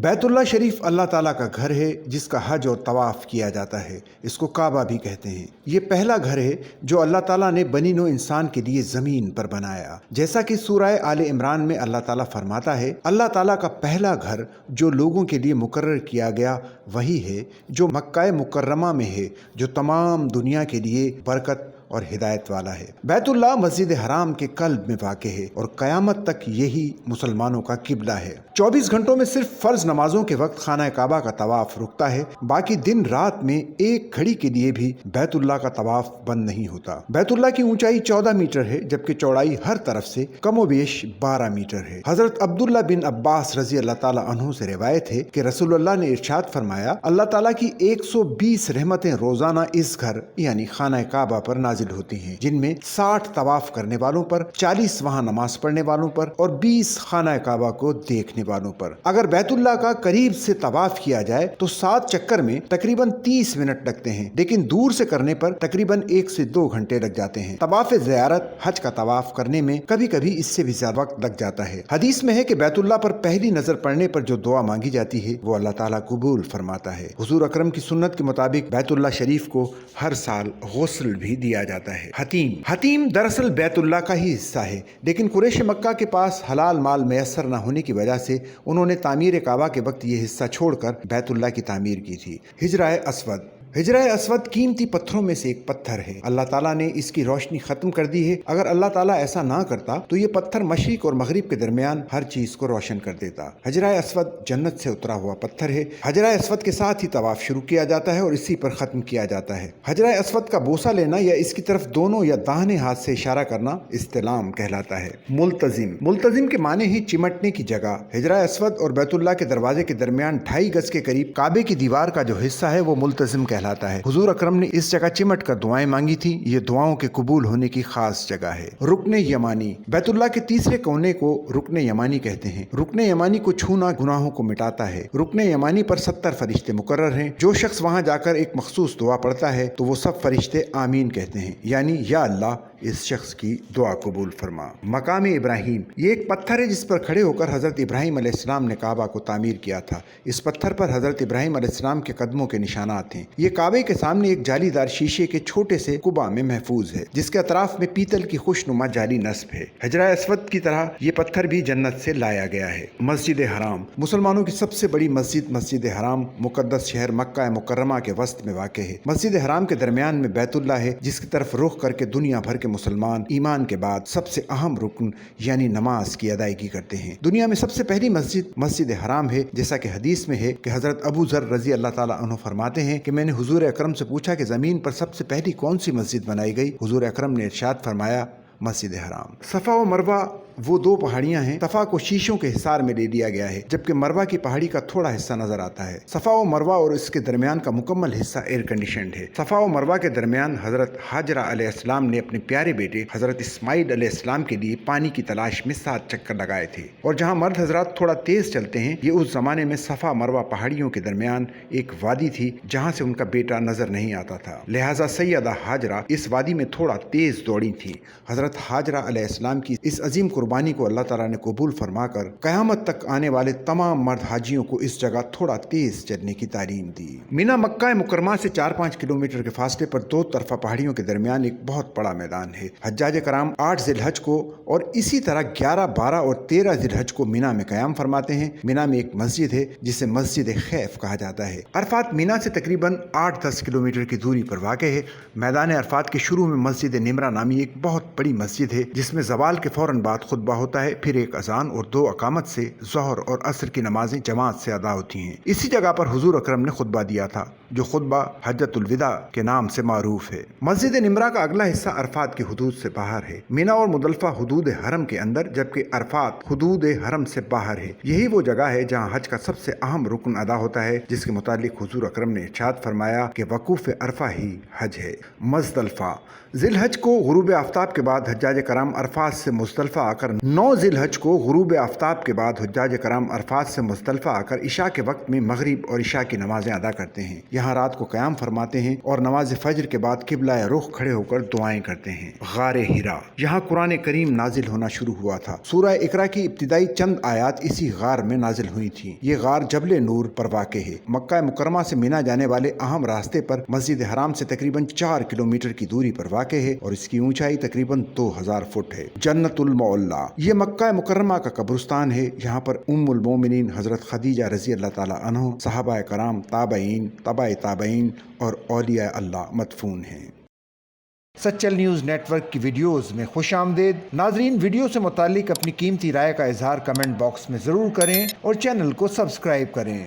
बैतुल्लाह शरीफ अल्लाह ताला का घर है जिसका हज और तवाफ़ किया जाता है। इसको काबा भी कहते हैं। ये पहला घर है जो अल्लाह ताला ने बनी नौ इंसान के लिए ज़मीन पर बनाया। जैसा कि सूरह आले इमरान में अल्लाह ताला फरमाता है, अल्लाह ताला का पहला घर जो लोगों के लिए मुकर्रर किया गया वही है जो मक्का मुकर्रमा में है, जो तमाम दुनिया के लिए बरकत और हिदायत वाला है। बैतुल्लाह मस्जिद हराम के कल्ब में वाक़ है और क़यामत तक यही मुसलमानों का किबला है। 24 घंटों में सिर्फ फ़र्ज नमाजों के वक्त खाना काबा का तवाफ़ रुकता है, बाकी दिन रात में एक घड़ी के लिए भी बैतुल्लाह का तवाफ़ बंद नहीं होता। बैतुल्लाह की ऊंचाई 14 मीटर है जबकि चौड़ाई हर तरफ से कमोबेश 12 मीटर है। हज़रत अब्दुल्ला बिन अब्बास रज़ी अल्लाह ताला अन्हु से रिवायत है कि रसूलुल्लाह ने इरशाद फरमाया, अल्लाह ताला की 120 रहमतें रोज़ाना इस घर यानी खाना काबा पर नाजिल होती हैं, जिनमें 60 तवाफ करने वालों पर, 40 वहां नमाज पढ़ने वालों पर और 20 खाना काबा को देखने वालों पर। अगर बैतुल्लाह का करीब से तवाफ किया जाए तो 7 चक्कर में तकरीबन 30 मिनट लगते हैं, लेकिन दूर से करने पर तकरीबन 1 से 2 घंटे लग जाते हैं। तवाफ ज़ियारत हज का तवाफ करने में कभी कभी इससे भी ज्यादा वक्त लग जाता है। हदीस में है कि बैतुल्लाह पर पहली नजर पड़ने पर जो दुआ मांगी जाती है वो अल्लाह ताला कबूल फरमाता है। हुजूर अकरम की सुन्नत के मुताबिक बैतुल्लाह शरीफ को हर साल गुस्ल भी दिया जाता है। हतीम दरअसल बैतुल्लाह का ही हिस्सा है, लेकिन कुरैश मक्का के पास हलाल माल मैसर न होने की वजह से उन्होंने तामीर काबा के वक्त ये हिस्सा छोड़कर बैतुल्लाह की तामीर की थी। हिजरा अस्वद कीमती पत्थरों में से एक पत्थर है। अल्लाह ताला ने इसकी रोशनी खत्म कर दी है। अगर अल्लाह ताला ऐसा ना करता तो ये पत्थर मशरिक और मगरिब के दरमियान हर चीज को रोशन कर देता। हिजरा अस्वद जन्नत से उतरा हुआ पत्थर है। हिजरा अस्वद के साथ ही तवाफ शुरू किया जाता है और इसी पर खत्म किया जाता है। हिजरा अस्वद का बोसा लेना या इसकी तरफ दोनों या दाहिने हाथ से इशारा करना इस्तिलाम कहलाता है। मुल्तजिम के माने ही चिमटने की जगह। हिजरा अस्वद और बैतुल्लाह के दरवाजे के दरमियान 2.5 गज के करीब काबे की दीवार का जो हिस्सा है वो मुल्तजिम कहलाता है। हुजूर अकरम ने इस जगह चिमट कर दुआएं मांगी थी। ये दुआओं के कबूल होने की खास जगह है। रुकने यमानी, बैतुल्लाह के तीसरे कोने को रुकने यमानी कहते हैं। रुकने यमानी को छूना गुनाहों को मिटाता है। रुकने यमानी पर 70 फरिश्ते मुकर्रर हैं। जो शख्स वहां जाकर एक मखसूस दुआ पढ़ता है तो वो सब फरिश्ते आमीन कहते हैं, यानी या अल्लाह इस शख्स की दुआ कबूल फरमा। मकाम इब्राहिम, ये एक पत्थर है जिस पर खड़े होकर हजरत इब्राहिम अलैहिस्सलाम ने काबा को तामीर किया था। इस पत्थर पर हजरत इब्राहिम अलैहिस्सलाम के कदमों के निशानात हैं। ये काबे के सामने एक जालीदार शीशे के छोटे से कुबा में महफूज है, जिसके अतराफ में पीतल की खुशनुमा जाली नस्ब है। हिजरा अस्वद की तरह ये पत्थर भी जन्नत से लाया गया है। मस्जिद हराम, मुसलमानों की सबसे बड़ी मस्जिद मस्जिद हराम मुकद्दस शहर मक्का मुकर्रमा के वस्त में वाक़ है। मस्जिद हराम के दरमियान में बैतुल्लाह है, जिसकी तरफ रुख करके दुनिया भर के मुसलमान ईमान के बाद सबसे अहम रुकन यानी नमाज की अदायगी करते हैं। दुनिया में सबसे पहली मस्जिद मस्जिद हराम है। जैसा कि हदीस में है कि हजरत अबू ज़र रज़ी अल्लाह ताला अन्हु फरमाते हैं कि मैंने हुजूर अकरम से पूछा कि ज़मीन पर सबसे पहली कौन सी मस्जिद बनाई गई। हुजूर अकरम ने इरशाद फरमाया, मस्जिद हराम। सफ़ा व मरवा वो 2 पहाड़ियां हैं। सफ़ा को शीशों के हिसार में ले लिया गया है, जबकि मरवा की पहाड़ी का थोड़ा हिस्सा नजर आता है। सफ़ा व मरवा और इसके दरमियान का मुकम्मल हिस्सा एयर कंडीशनड है। सफ़ा व मरवा के दरमियान हजरत हाजरा अलैहिस्सलाम ने अपने प्यारे बेटे हजरत इस्माइल अलैहिस्सलाम के लिए पानी की तलाश में 7 चक्कर लगाए थे। और जहाँ मर्द हजरात थोड़ा तेज चलते हैं, ये उस जमाने में सफ़ा मरवा पहाड़ियों के दरमियान एक वादी थी जहाँ से उनका बेटा नजर नहीं आता था। लिहाजा सैयदा हाजरा इस वादी में थोड़ा तेज दौड़ी थी। हजरत हाजरा अलैहिस्सलाम की इस अजीम कुर्बानी को अल्लाह ताला ने कबूल फरमाकर कयामत तक आने वाले तमाम मर्द हाजियों को इस जगह थोड़ा तेज चलने की तालीम दी। मिना मक्का मुकरमा से 4-5 किलोमीटर के फासले पर 2 तरफा पहाड़ियों के दरमियान एक बहुत बड़ा मैदान है। हज्जाज कराम 8 ज़िलहज को और इसी तरह 11, 12 और 13 ज़िलहज को मिना में कयाम फरमाते हैं। मिना में एक मस्जिद है जिसे मस्जिद खैफ कहा जाता है। अरफात मिना से तकरीबन 8-10 किलोमीटर की दूरी पर वाक़ है। मैदान अरफात के शुरू में मस्जिद निमरा नामी एक बहुत बड़ी मस्जिद है, जिसमें ज़वाल के फौरन बाद खुतबा होता है। फिर एक अजान और 2 अकामत से ज़ोहर और असर की नमाजें जमात से अदा होती हैं। इसी जगह पर हुजूर अकरम ने खुतबा दिया था, जो खुतबा हज्जतुल विदा के नाम से मारूफ है। मस्जिद निमरा का अगला हिस्सा अरफात की हुदूद से बाहर है। मिना और मुदलफा हुदूद हरम के अंदर, जबकि अरफात हुदूद हरम से बाहर है। यही वो जगह है जहाँ हज का सबसे अहम रुकन अदा होता है, जिसके मुतालिक हुजूर अकरम ने इरशाद फरमाया कि वकूफ अरफा ही हज है। मुज़दलिफ़ा, ज़िलहज को गुरूब आफ्ताब के बाद हज्जाज कराम अरफात से मुज़दलिफ़ा आकर کر 9 ذی الحج کو غروب آفتاب کے بعد حجاج کرام عرفات سے مزدلفہ آ کر عشاء کے وقت میں مغرب اور عشاء کی نمازیں ادا کرتے ہیں۔ یہاں رات کو قیام فرماتے ہیں اور نماز فجر کے بعد قبلہ رخ کھڑے ہو کر دعائیں کرتے ہیں۔ غار ہرا، یہاں قرآن کریم نازل ہونا شروع ہوا تھا۔ سورہ اقرا کی ابتدائی چند آیات اسی غار میں نازل ہوئی تھیں۔ یہ غار جبل نور پر واقع ہے۔ مکہ مکرمہ سے مینا جانے والے اہم راستے پر مسجد حرام سے تقریباً 4 کلومیٹر کی دوری پر واقع ہے اور اس کی اونچائی تقریباً 2000 فٹ ہے۔ جنت المعلا، یہ مکہ مکرمہ کا قبرستان ہے۔ یہاں پر ام المومنین حضرت خدیجہ رضی اللہ تعالیٰ عنہ، صحابہ کرام، تابعین، تبع تابعین اور اولیاء اللہ مدفون ہیں۔ سچل نیوز نیٹ ورک کی ویڈیوز میں خوش آمدید۔ ناظرین، ویڈیو سے متعلق اپنی قیمتی رائے کا اظہار کمنٹ باکس میں ضرور کریں اور چینل کو سبسکرائب کریں۔